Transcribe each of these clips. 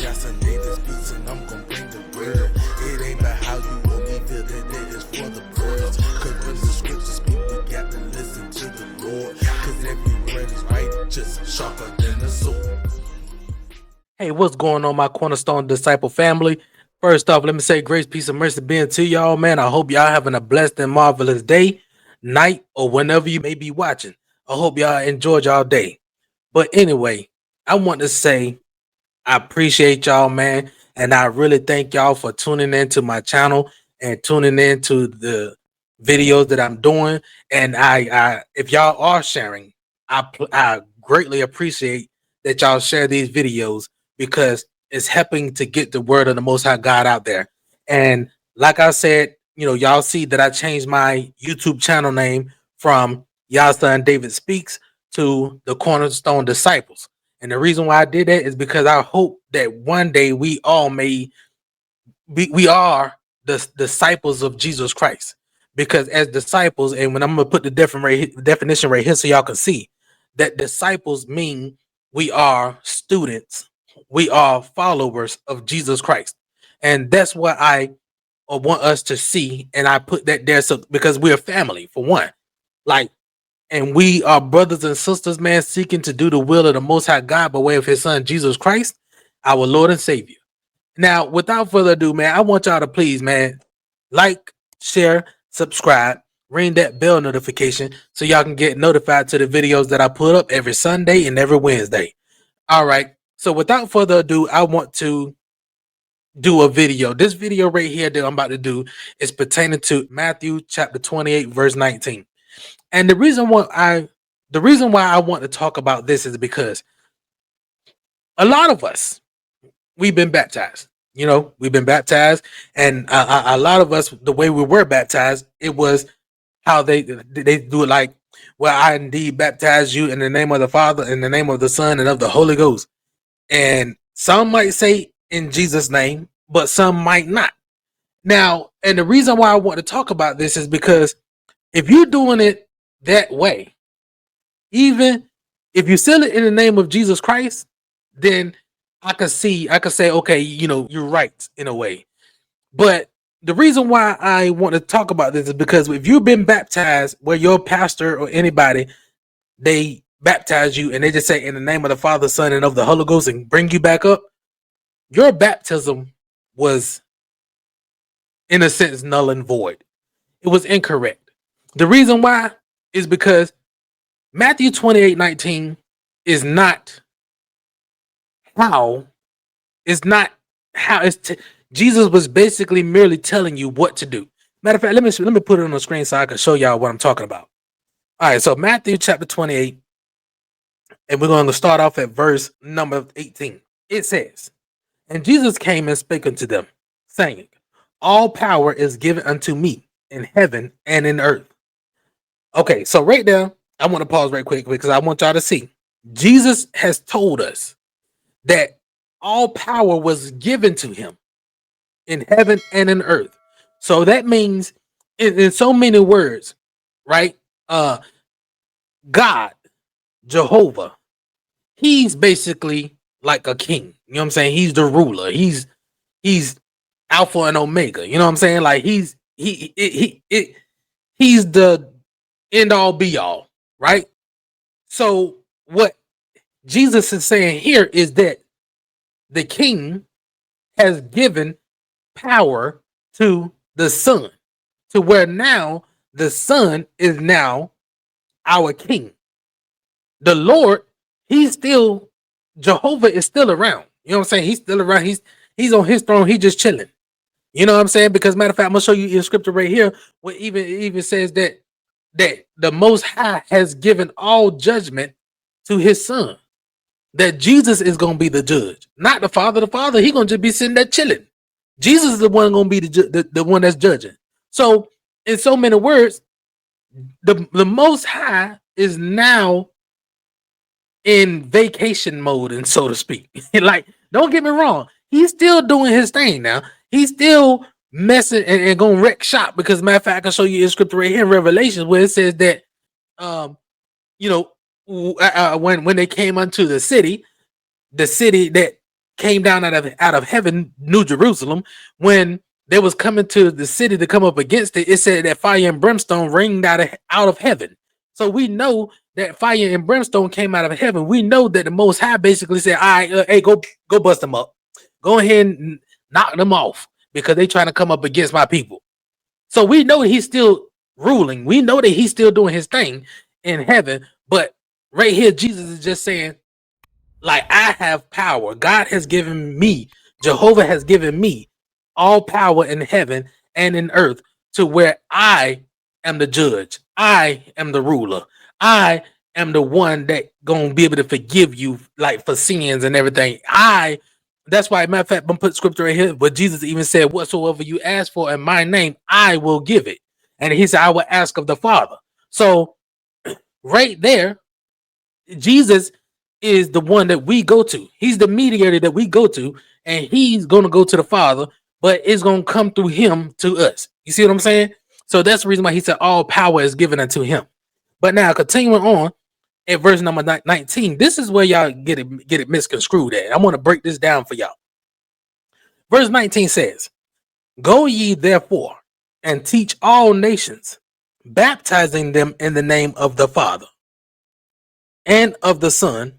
Jackson Davis beats and I'm gon' bring the word. It ain't about how you want me feel, that is for the birds. Cause when the scriptures speak, we got to listen to the Lord. Cause every word is right, just sharper than a sword. Hey, what's going on, my Cornerstone Disciple family? First off, let me say grace, peace, and mercy being to y'all, man. I hope y'all having a blessed and marvelous day, night, or whenever you may be watching. I hope y'all enjoyed y'all day. But anyway, I want to say I appreciate y'all, man, and I really thank y'all for tuning into my channel and tuning into the videos that I'm doing. And if y'all are sharing, I greatly appreciate that y'all share these videos because it's helping to get the word of the Most High God out there. And like I said, y'all see that I changed my YouTube channel name from Y'all Son David Speaks to the Cornerstone Disciples. And the reason why I did that is because I hope that one day we all we are the disciples of Jesus Christ. Because as disciples, and when I'm gonna put the definition right here so y'all can see that disciples mean we are students, we are followers of Jesus Christ. And that's what I want us to see. And I put that there so because we're family, for one. Like, and we are brothers and sisters, man, seeking to do the will of the Most High God by way of His Son, Jesus Christ, our Lord and Savior. Now, without further ado, man, I want y'all to please, man, like, share, subscribe, ring that bell notification so y'all can get notified to the videos that I put up every Sunday and every Wednesday. All right. So without further ado, I want to do a video. This video right here that I'm about to do is pertaining to Matthew chapter 28, verse 19. And the reason why I want to talk about this is because a lot of us, we've been baptized. We've been baptized, and a lot of us, the way we were baptized, it was how they do it. Like, well, I indeed baptize you in the name of the Father, in the name of the Son, and of the Holy Ghost. And some might say in Jesus' name, but some might not. Now, and the reason why I want to talk about this is because if you're doing it that way, even if you seal it in the name of Jesus Christ, then I could say, okay, you're right in a way. But the reason why I want to talk about this is because if you've been baptized where your pastor or anybody, they baptize you and they just say in the name of the Father, Son, and of the Holy Ghost and bring you back up, your baptism was, in a sense, null and void. It was incorrect. The reason why is because Matthew 28:19 is not how, Jesus was basically merely telling you what to do. Matter of fact, let me put it on the screen so I can show y'all what I'm talking about. All right, so Matthew chapter 28, and we're going to start off at verse number 18. It says, "And Jesus came and spake unto them, saying, All power is given unto me in heaven and in earth." Okay, so right there, I want to pause right quick because I want y'all to see. Jesus has told us that all power was given to him in heaven and in earth. So that means, in so many words, right? God, Jehovah, he's basically like a king. You know what I'm saying? He's the ruler. He's Alpha and Omega. You know what I'm saying? Like he's the end all be all, right? So what Jesus is saying here is that the king has given power to the Son, to where now the Son is now our king. The Lord, he's still, Jehovah is still around. You know what I'm saying? He's still around. He's on his throne. He's just chilling. You know what I'm saying? Because matter of fact, I'm gonna show you in scripture right here where it even says that the Most High has given all judgment to his Son. That Jesus is gonna be the judge, not the Father. The Father, he gonna just be sitting there chilling. Jesus is the one gonna be the one that's judging. So, in so many words, the Most High is now in vacation mode, and so to speak. Like, don't get me wrong, he's still doing his thing now. He's still messing and gonna wreck shop because, matter of fact, I can show you in scripture right here in Revelation where it says that, when they came unto the city that came down out of heaven, New Jerusalem, when they was coming to the city to come up against it. It said that fire and brimstone rained out of heaven. So we know that fire and brimstone came out of heaven. We know that the Most High basically said, "All right, hey, go bust them up. Go ahead and knock them off because they trying to come up against my people." So we know he's still ruling. We know that he's still doing his thing in heaven. But right here, Jesus is just saying, like, I have power. God has given me, Jehovah has given me all power in heaven and in earth, to where I am the judge. I am the ruler. I am the one that gonna be able to forgive you, like, for sins and everything. That's why, matter of fact, I'm gonna put scripture right here, but Jesus even said, "Whatsoever you ask for in my name, I will give it." And he said, "I will ask of the Father." So right there, Jesus is the one that we go to. He's the mediator that we go to, and he's going to go to the Father, but it's going to come through him to us. You see what I'm saying? So that's the reason why he said all power is given unto him. But now, continuing on at verse number 19, this is where y'all get it misconstrued at. I want to break this down for y'all. Verse 19 says, "Go ye therefore and teach all nations, baptizing them in the name of the Father and of the Son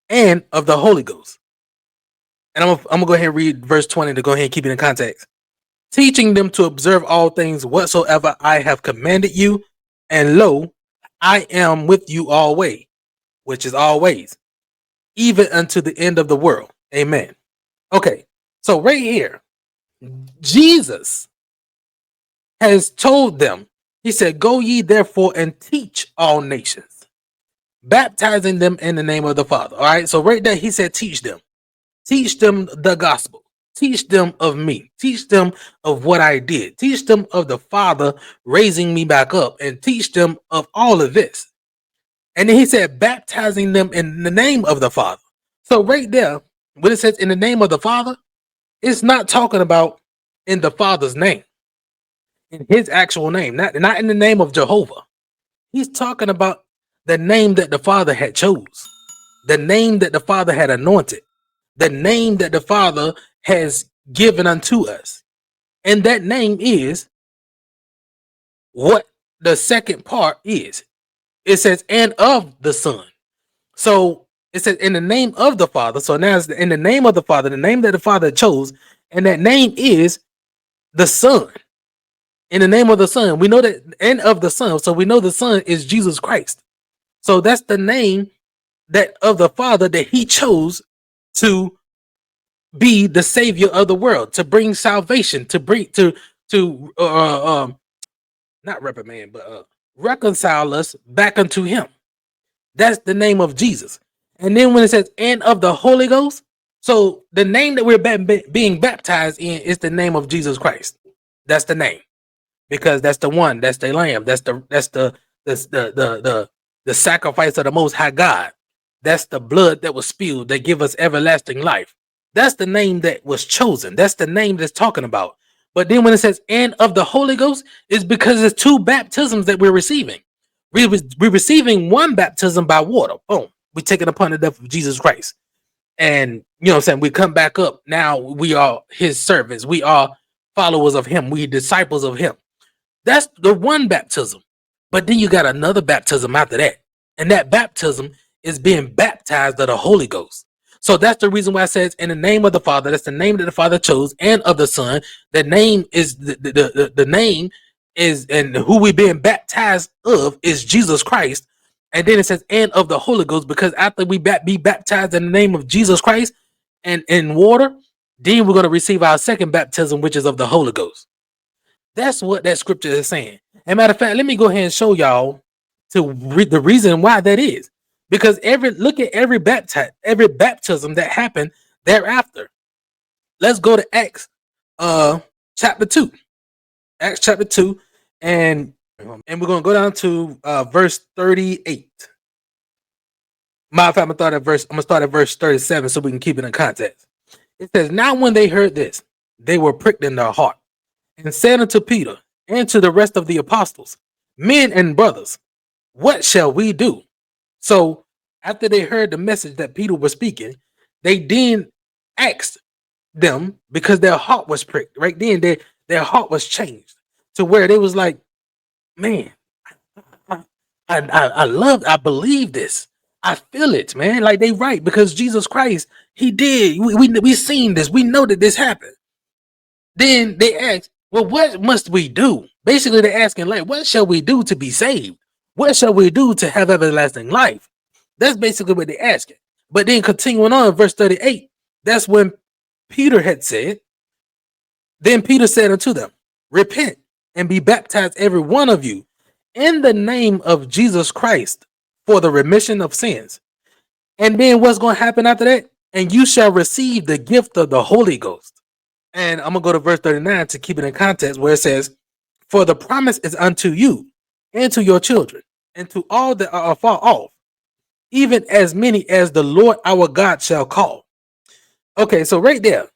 and of the Holy Ghost." And I'm gonna go ahead and read verse 20 to go ahead and keep it in context. "Teaching them to observe all things whatsoever I have commanded you, and lo, I am with you always," which is always, "even unto the end of the world." Amen. Okay, so right here, Jesus has told them, he said, "Go ye therefore and teach all nations, baptizing them in the name of the Father." All right, so right there, he said, teach them. Teach them the gospel. Teach them of me. Teach them of what I did. Teach them of the Father raising me back up, and teach them of all of this. And then he said, baptizing them in the name of the Father. So right there, when it says in the name of the Father, it's not talking about in the Father's name, in his actual name, not in the name of Jehovah. He's talking about the name that the Father had chose, the name that the Father had anointed, the name that the Father has given unto us. And that name is what the second part is. It says, and of the Son. So it says in the name of the Father. So now it's in the name of the Father, the name that the Father chose, and that name is the Son. In the name of the Son, we know that, and of the Son. So we know the Son is Jesus Christ. So that's the name that of the Father that he chose to be the Savior of the world, to bring salvation, to bring to not reprimand, but reconcile us back unto him. That's the name of Jesus. And then when it says and of the Holy Ghost, so the name that we're being baptized in is the name of Jesus Christ. That's the name, because that's the one, that's the Lamb, that's the sacrifice of the Most High God. That's the blood that was spilled that give us everlasting life. That's the name that was chosen. That's the name that's talking about. But then when it says and of the Holy Ghost, it's because it's two baptisms that we're receiving. We're receiving one baptism by water. Boom. We're taking upon the death of Jesus Christ. And you know what I'm saying? We come back up. Now we are his servants. We are followers of him. We disciples of him. That's the one baptism. But then you got another baptism after that. And that baptism is being baptized of the Holy Ghost. So that's the reason why it says in the name of the Father. That's the name that the Father chose, and of the Son. The name is the name is, and who we being baptized of is Jesus Christ. And then it says and of the Holy Ghost, because after we be baptized in the name of Jesus Christ and in water, then we're going to receive our second baptism, which is of the Holy Ghost. That's what that scripture is saying. And matter of fact, let me go ahead and show y'all to read the reason why that is. Because look at every baptism that happened thereafter. Let's go to Acts chapter 2. Acts chapter 2, and we're gonna go down to verse 38. Matter of fact, I'm gonna start at verse 37 so we can keep it in context. It says, now when they heard this, they were pricked in their heart, and said unto Peter and to the rest of the apostles, men and brothers, what shall we do? So after they heard the message that Peter was speaking, they then asked them, because their heart was pricked right then. Their heart was changed to where they was like, man, I believe this. I feel it, man. Like they right, because Jesus Christ, he did. We seen this. We know that this happened. Then they ask, well, what must we do? Basically, they're asking, like, what shall we do to be saved? What shall we do to have everlasting life? That's basically what they're asking. But then continuing on, verse 38, that's when Peter had said, then Peter said unto them, repent and be baptized, every one of you, in the name of Jesus Christ, for the remission of sins. And then what's going to happen after that? And you shall receive the gift of the Holy Ghost. And I'm going to go to verse 39 to keep it in context, where it says, for the promise is unto you and to your children and to all that are far off, even as many as the Lord our God shall call. Okay, so right there,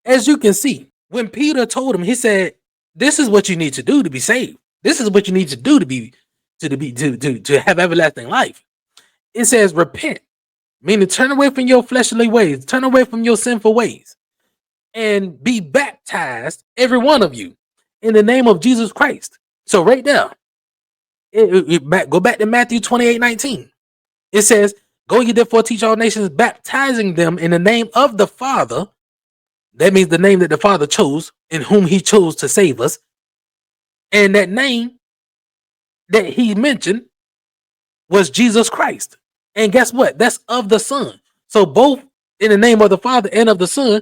as you can see, when Peter told him, he said, this is what you need to do to be saved. This is what you need to do to have everlasting life. It says repent, meaning turn away from your fleshly ways, turn away from your sinful ways, and be baptized, every one of you, in the name of Jesus Christ. So right there, go back to Matthew 28:19. It says, go ye therefore teach all nations, baptizing them in the name of the Father. That means the name that the Father chose, in whom he chose to save us. And that name that he mentioned was Jesus Christ. And guess what? That's of the Son. So both in the name of the Father and of the Son,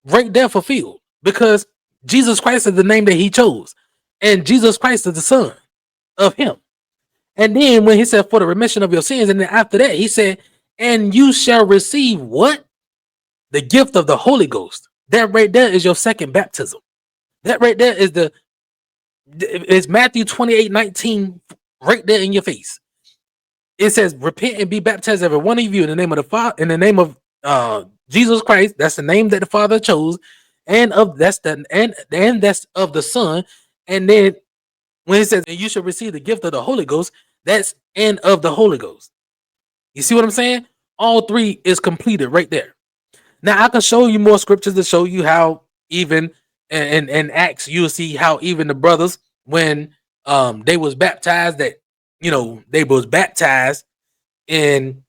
right there fulfilled. Because Jesus Christ is the name that he chose. And Jesus Christ is the Son of him. And then when he said, for the remission of your sins, and then after that, he said, and you shall receive what? The gift of the Holy Ghost. That right there is your second baptism. That right there is Matthew 28:19 right there in your face. It says, repent and be baptized, every one of you, in the name of the Father, in the name of Jesus Christ. That's the name that the Father chose, and that's of the Son. And then when it says, and you shall receive the gift of the Holy Ghost, that's and of the Holy Ghost. You see what I'm saying? All three is completed right there. Now I can show you more scriptures to show you how even in Acts you'll see how even the brothers, when they was baptized, that they was baptized in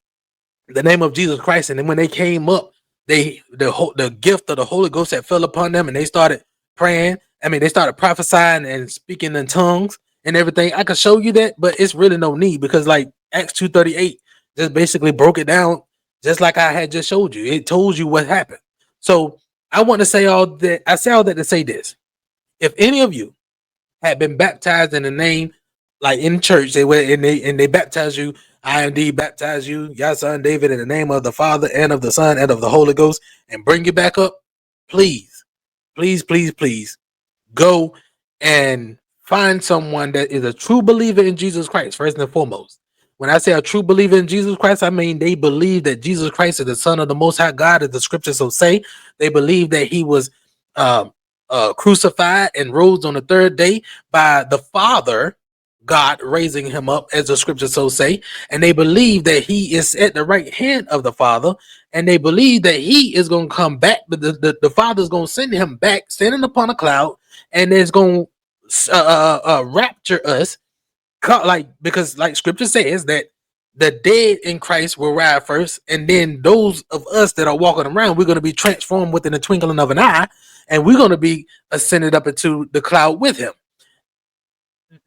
the name of Jesus Christ, and then when they came up, the gift of the Holy Ghost that fell upon them, and they started praying. I mean, they started prophesying and speaking in tongues and everything. I could show you that, but it's really no need, because like Acts 2:38 just basically broke it down, just like I had just showed you. It told you what happened. So I want to say all that. I say all that to say this: if any of you had been baptized in the name, like in church, they went and they baptized you. I indeed baptize you, your son David, in the name of the Father and of the Son and of the Holy Ghost, and bring you back up. Please, please, please, please go and find someone that is a true believer in Jesus Christ, first and foremost. When I say a true believer in Jesus Christ, I mean they believe that Jesus Christ is the Son of the Most High God, as the scriptures so say. They believe that he was crucified and rose on the third day by the Father God raising him up, as the scriptures so say. And they believe that he is at the right hand of the Father, and they believe that he is going to come back, but the Father is going to send him back, standing upon a cloud, and is going to rapture us, because like scripture says that the dead in Christ will rise first, and then those of us that are walking around, we're going to be transformed within the twinkling of an eye, and we're going to be ascended up into the cloud with him.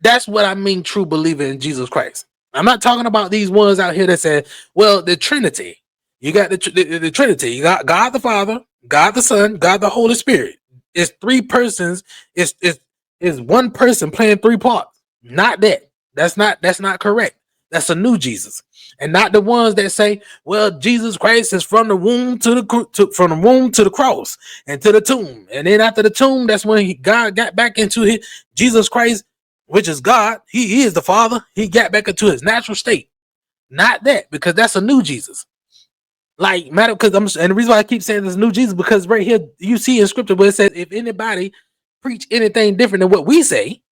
That's what I mean, true believer in Jesus Christ. I'm not talking about these ones out here that say, well, the Trinity. You got the Trinity. You got God the Father, God the Son, God the Holy Spirit. It's three persons. It's one person playing three parts. Not that. That's not correct. That's a new Jesus, and not the ones that say, well, Jesus Christ is from the womb to the cross and to the tomb, and then after the tomb, that's when God got back into his Jesus Christ, which is God. He is the Father. He got back into his natural state. Not that, because that's a new Jesus. Like, matter, because and the reason why I keep saying this new Jesus, because right here you see in scripture where it says, if anybody preach anything different than what we say,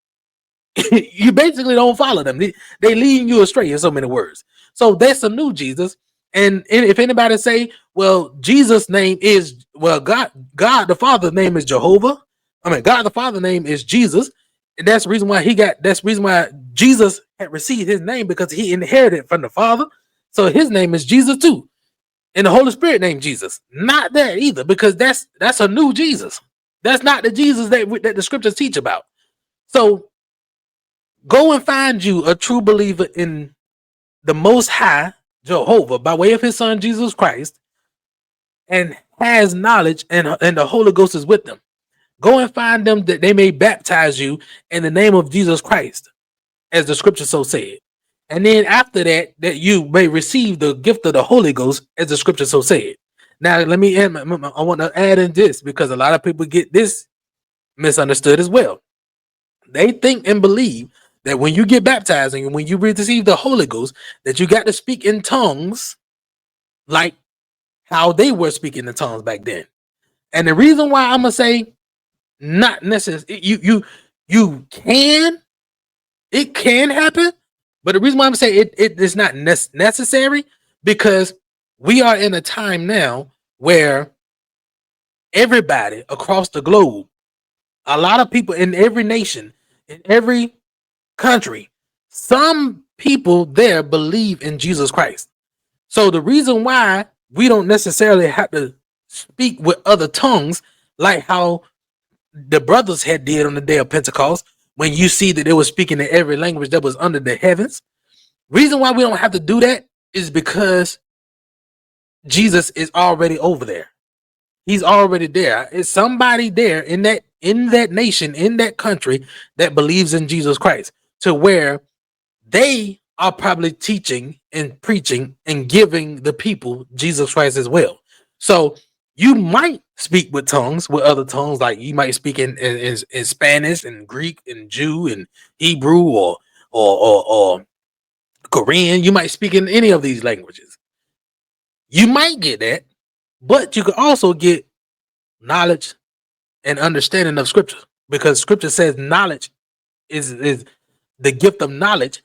you basically don't follow them. They leading you astray, in so many words. So that's a new Jesus. And if anybody say, well, Jesus' name is, well, God the Father's name is Jehovah. I mean, God the Father's name is Jesus. And that's the reason why that's the reason why Jesus had received his name, because he inherited from the Father. So his name is Jesus too. And the Holy Spirit named Jesus. Not that either, because that's a new Jesus. That's not the Jesus that the scriptures teach about. So go and find you a true believer in the Most High, Jehovah, by way of his son Jesus Christ, and has knowledge, and the Holy Ghost is with them. Go and find them that they may baptize you in the name of Jesus Christ, as the scripture so said. And then after that you may receive the gift of the Holy Ghost, as the scripture so said. Now, let me add, I want to add in this, because a lot of people get this misunderstood as well. They think and believe that when you get baptized and when you receive the Holy Ghost, that you got to speak in tongues like how they were speaking in tongues back then. And the reason why I'm gonna say not necessarily, you can, it can happen, but the reason why I'm saying it is not necessary, because we are in a time now where everybody across the globe, a lot of people in every nation, in every country, some people there believe in Jesus Christ. So the reason why we don't necessarily have to speak with other tongues like how the brothers had did on the day of Pentecost, when you see that they were speaking in every language that was under the heavens. Reason why we don't have to do that is because Jesus is already over there. He's already there. It's somebody there in that nation, in that country, that believes in Jesus Christ, to where they are probably teaching and preaching and giving the people Jesus Christ as well. So you might speak with tongues, with other tongues, like you might speak in Spanish and Greek and Jew and Hebrew or Korean. You might speak in any of these languages. You might get that, but you could also get knowledge and understanding of scripture, because scripture says knowledge is the gift of knowledge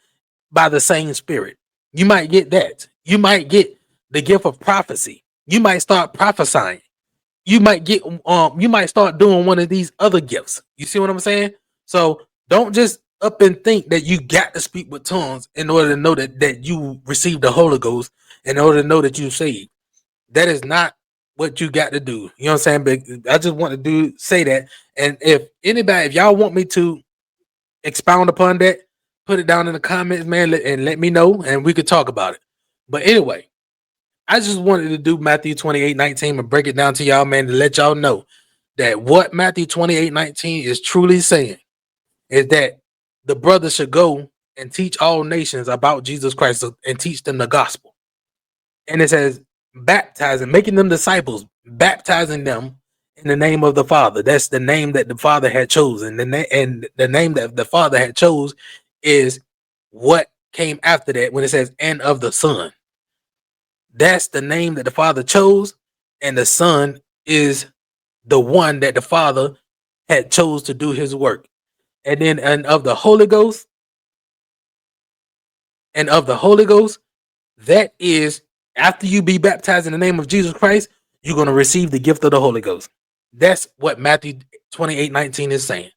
by the same spirit. You might get that. You might get the gift of prophecy. You might start prophesying. You might get you might start doing one of these other gifts. You see what I'm saying? So don't just up and think that you got to speak with tongues in order to know that you received the Holy Ghost, in order to know that you saved. That is not what you got to do. You know what I'm saying? But I just want to say that. And if y'all want me to expound upon that, put it down in the comments, man, and let me know, and we could talk about it. But anyway, I just wanted to do Matthew 28:19 and break it down to y'all, man, to let y'all know that what Matthew 28:19 is truly saying is that the brothers should go and teach all nations about Jesus Christ and teach them the gospel. And it says baptizing, making them disciples, baptizing them in the name of the Father. That's the name that the Father had chosen. And the name that the Father had chose is what came after that when it says and of the Son. That's the name that the Father chose, and the Son is the one that the Father had chose to do his work. And then and of the Holy Ghost, that is after you be baptized in the name of Jesus Christ, you're going to receive the gift of the Holy Ghost. That's what Matthew 28:19 is saying.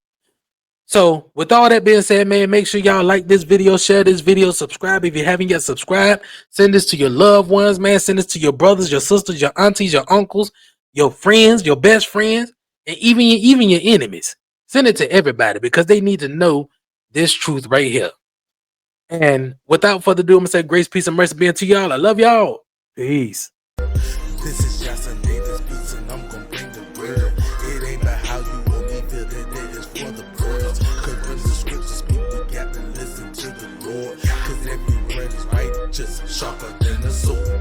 So with all that being said, man, make sure y'all like this video, share this video, subscribe if you haven't yet subscribed. Send this to your loved ones, man. Send this to your brothers, your sisters, your aunties, your uncles, your friends, your best friends, and even your enemies. Send it to everybody, because they need to know this truth right here. And without further ado, I'm going to say grace, peace, and mercy be unto y'all. I love y'all. Peace. This is just a Davis beats, and I'm gonna bring the word. It ain't about how you want me feel, that is for the birds. Cause when the scriptures speak, we got to listen to the Lord. Cause every word is righteous, sharper than a sword.